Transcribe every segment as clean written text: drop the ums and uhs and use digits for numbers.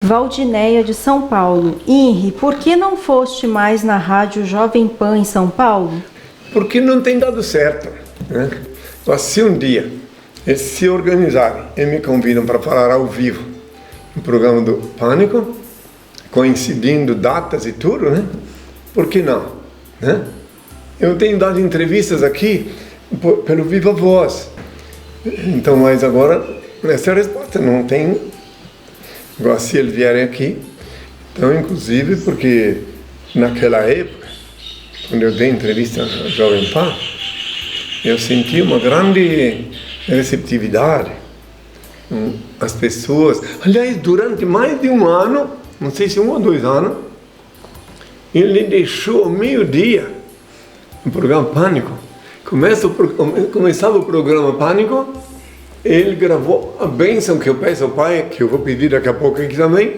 Valdinéia de São Paulo. Henri, por que não foste mais na rádio Jovem Pan em São Paulo? Porque não tem dado certo, né? Mas se um dia eles se organizarem e me convidam para falar ao vivo no programa do Pânico, coincidindo datas e tudo, né? Por que não? Né? Eu tenho dado entrevistas aqui pelo Viva Voz. Então, mas agora, essa é a resposta. Não tem... Agora, se eles vierem aqui, então, inclusive, porque naquela época, quando eu dei entrevista na Jovem Pan, eu senti uma grande receptividade. As pessoas... Aliás, durante mais de um ano, não sei se 1 ou 2 anos, ele deixou ao meio-dia o programa Pânico. Começava o programa Pânico, ele gravou a bênção que eu peço ao Pai, que eu vou pedir daqui a pouco aqui também,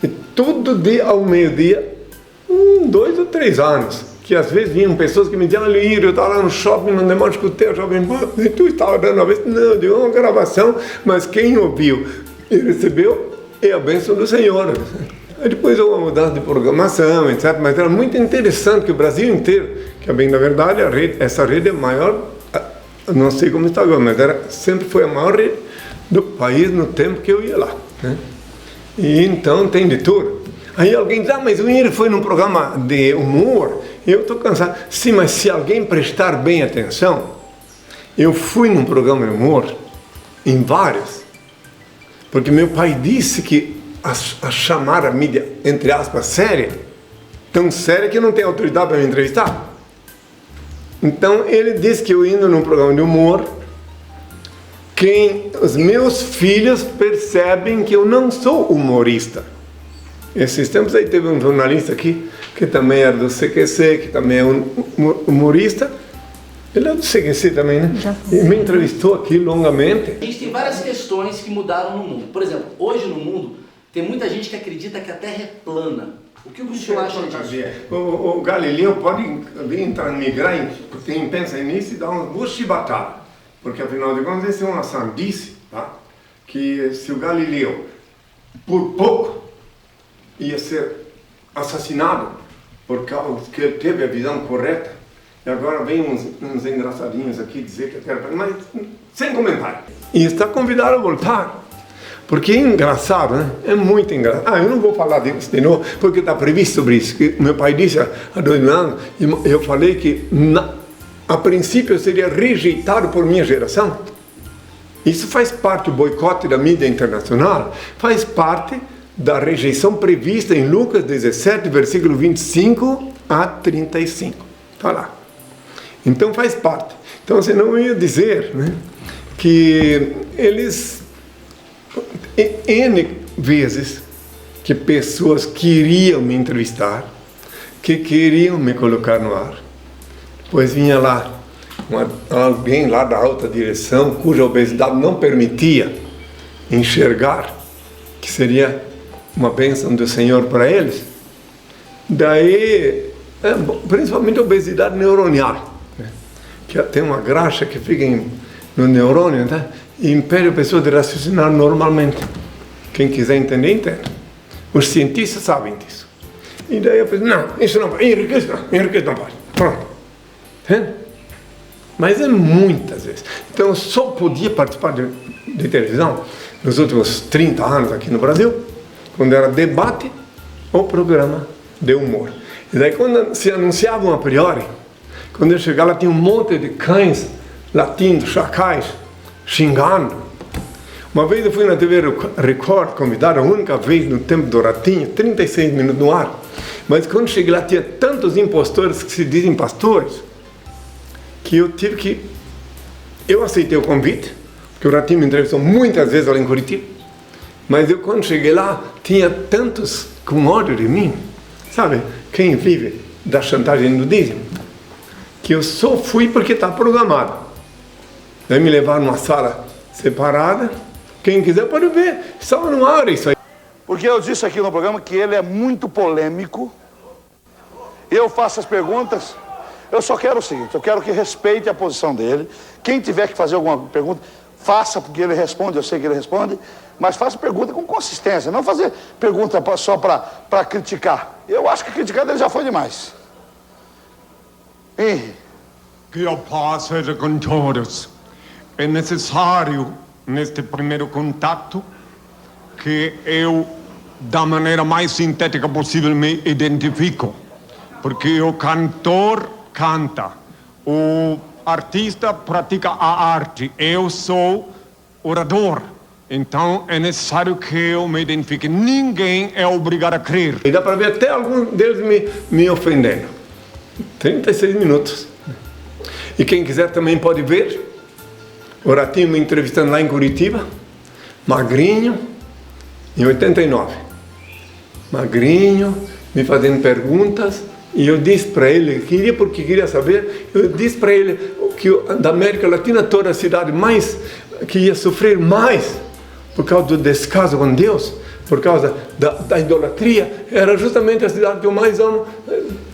e todo dia ao meio-dia, 2 ou 3 anos, que às vezes vinham pessoas que me diziam: Alírio, eu estava lá no shopping, não demora, escutei a Jovem Pan, e tu estava dando a vez? Não, deu uma gravação, mas quem ouviu e recebeu é a bênção do Senhor. Aí depois houve uma mudança de programação, etc. Mas era muito interessante que o Brasil inteiro, que bem na verdade essa rede é maior, não sei como está agora, mas sempre foi a maior rede do país no tempo que eu ia lá, né? E então tem de tudo. Aí alguém diz: mas o Henri foi num programa de humor. Eu estou cansado. Sim, mas se alguém prestar bem atenção, eu fui num programa de humor, em vários, porque meu pai disse que a chamar a mídia, entre aspas, séria, tão séria que não tem autoridade para me entrevistar. Então ele disse que eu indo num programa de humor, os meus filhos percebem que eu não sou humorista. Esses tempos aí teve um jornalista aqui, que também era do CQC, que também é um humorista. Ele é do CQC também, né? E me entrevistou aqui longamente. A gente tem várias questões que mudaram no mundo. Por exemplo, hoje no mundo, tem muita gente que acredita que a Terra é plana. O que o senhor acha disso? O Galileu pode vir entrar migrar, quem pensa nisso, e dar uma boa chibatada. Porque afinal de contas, isso é uma sandice, tá? Que se o Galileu, por pouco, ia ser assassinado, por causa que ele teve a visão correta, e agora vem uns engraçadinhos aqui dizer que a Terra é plana, mas sem comentário. E está convidado a voltar. Porque é engraçado, né? É muito engraçado. Eu não vou falar disso de novo, porque está previsto sobre isso. Que meu pai disse há 2 anos, e eu falei que a princípio eu seria rejeitado por minha geração. Isso faz parte do boicote da mídia internacional, faz parte da rejeição prevista em Lucas 17, versículo 25 a 35. Está lá. Então faz parte. Então você não ia dizer, né, que eles... N vezes que pessoas queriam me entrevistar, que queriam me colocar no ar, pois vinha lá alguém lá da alta direção cuja obesidade não permitia enxergar que seria uma bênção do Senhor para eles. Daí, principalmente a obesidade neuronial, né? Que tem uma graxa que fica no neurônio, tá? E impede a pessoa de raciocinar normalmente. Quem quiser entender, entende. Os cientistas sabem disso. E daí eu pensei: não, isso não pode, Henrique não pode. Pronto. Entende? Mas é muitas vezes. Então eu só podia participar de televisão nos últimos 30 anos aqui no Brasil, quando era debate ou programa de humor. E daí quando se anunciavam a priori, quando eu chegava lá tinha um monte de cães latindo, chacais, xingando. Uma vez eu fui na TV Record, convidado a única vez no tempo do Ratinho, 36 minutos no ar. Mas quando cheguei lá tinha tantos impostores que se dizem pastores, que eu aceitei o convite, porque o Ratinho me entrevistou muitas vezes lá em Curitiba. Mas eu quando cheguei lá, tinha tantos com ódio de mim, sabe? Quem vive da chantagem do dízimo, que eu só fui porque está programado. Daí me levaram numa sala separada. Quem quiser pode ver. Estava no ar isso aí. Porque eu disse aqui no programa que ele é muito polêmico. Eu faço as perguntas. Eu só quero o seguinte: eu quero que respeite a posição dele. Quem tiver que fazer alguma pergunta, Faça, porque ele responde, eu sei que ele responde, mas faça pergunta com consistência, não fazer pergunta só para criticar. Eu acho que criticar dele já foi demais. Henry. Que a paz seja com todos. É necessário, neste primeiro contato, que eu, da maneira mais sintética possível, me identifico. Porque o cantor canta, o artista pratica a arte, eu sou orador. Então é necessário que eu me identifique. Ninguém é obrigado a crer. E dá para ver até alguns deles me ofendendo. 36 minutos. E quem quiser também pode ver o Ratinho me entrevistando lá em Curitiba, magrinho, em 89. Magrinho, me fazendo perguntas, e eu disse para ele, porque queria saber, eu disse para ele que da América Latina toda a cidade mais, que ia sofrer mais por causa do descaso com Deus, por causa da idolatria, era justamente a cidade que eu mais amo.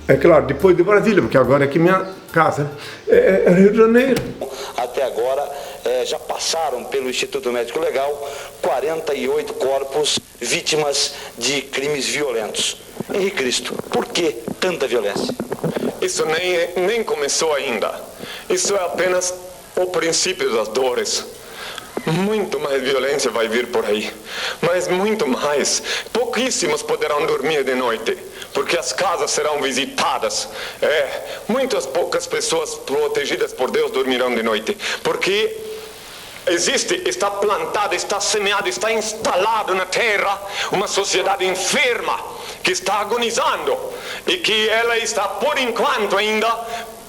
É claro, depois de Brasília, porque agora aqui minha casa é Rio de Janeiro. Até agora, já passaram pelo Instituto Médico Legal 48 corpos vítimas de crimes violentos. Henri Cristo, por que tanta violência? Isso nem começou ainda. Isso é apenas o princípio das dores. Muito mais violência vai vir por aí, mas muito mais. Pouquíssimos poderão dormir de noite, porque as casas serão visitadas. Muitas poucas pessoas protegidas por Deus dormirão de noite, porque está plantada, está semeada, está instalado na terra uma sociedade enferma que está agonizando e que ela está, por enquanto ainda,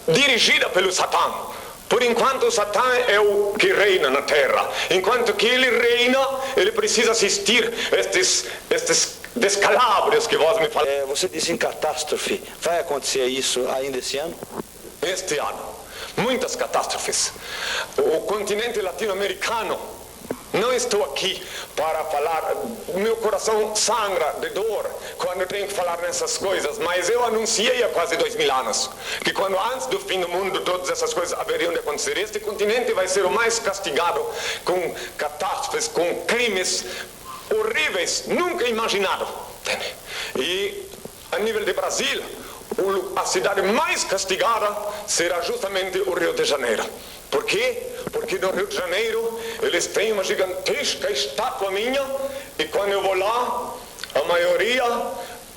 dirigida pelo Satã. Por enquanto, Satã é o que reina na terra. Enquanto que ele reina, ele precisa assistir estes descalabros que vós me falaste. Você disse em catástrofe. Vai acontecer isso ainda esse ano? Este ano. Muitas catástrofes. O continente latino-americano. Não estou aqui para falar, meu coração sangra de dor quando eu tenho que falar nessas coisas, mas eu anunciei há quase 2000 anos que quando antes do fim do mundo todas essas coisas haveriam de acontecer. Este continente vai ser o mais castigado com catástrofes, com crimes horríveis, nunca imaginado. E a nível de Brasil, a cidade mais castigada será justamente o Rio de Janeiro. Por quê? Porque no Rio de Janeiro eles têm uma gigantesca estátua minha e quando eu vou lá, a maioria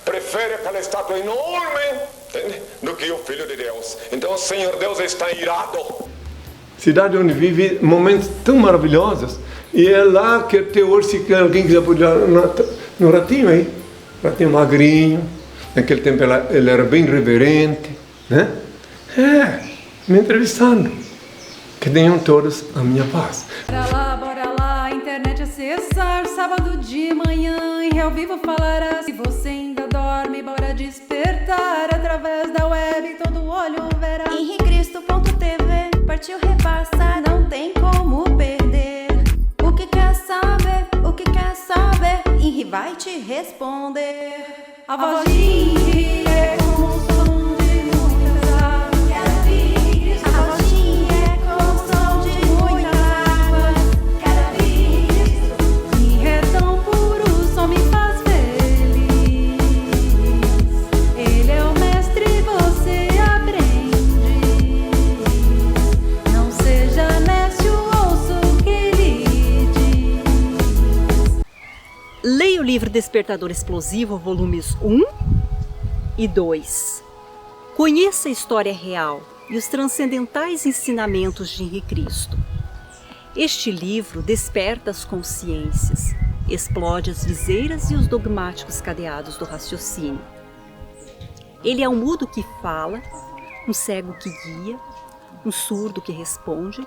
prefere aquela estátua enorme, entende? Do que o Filho de Deus. Então o Senhor Deus está irado. Cidade onde vive momentos tão maravilhosos e é lá que até hoje, se alguém quiser apoiar no Ratinho aí, Ratinho magrinho, naquele tempo ele era bem reverente, né? Me entrevistando. Que tenham todos a minha paz. Bora lá, internet acessar, sábado de manhã, em ao vivo falará. Se você ainda dorme, bora despertar, através da web todo olho verá. henricristo.tv, partiu repassar, não tem como perder. O que quer saber, Henri vai te responder. A voz de Henri é como o som de muitas águas. A voz de Henri é como o som de muitas águas. Cada vez Henri é tão puro, só me faz feliz. Ele é o mestre, você aprende. Não seja nécio, ouça o que ele diz. Leia o livro Despertador Explosivo, volumes 1 e 2. Conheça a história real e os transcendentais ensinamentos de Henri Cristo. Este livro desperta as consciências, explode as viseiras e os dogmáticos cadeados do raciocínio. Ele é um mudo que fala, um cego que guia, um surdo que responde,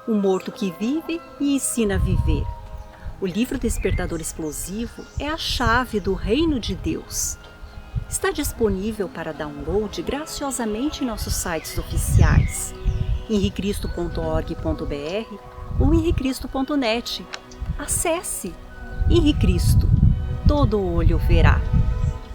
um morto que vive e ensina a viver. O livro Despertador Explosivo é a chave do Reino de Deus. Está disponível para download graciosamente em nossos sites oficiais, henricristo.org.br ou henricristo.net. Acesse! Henri Cristo, todo olho verá.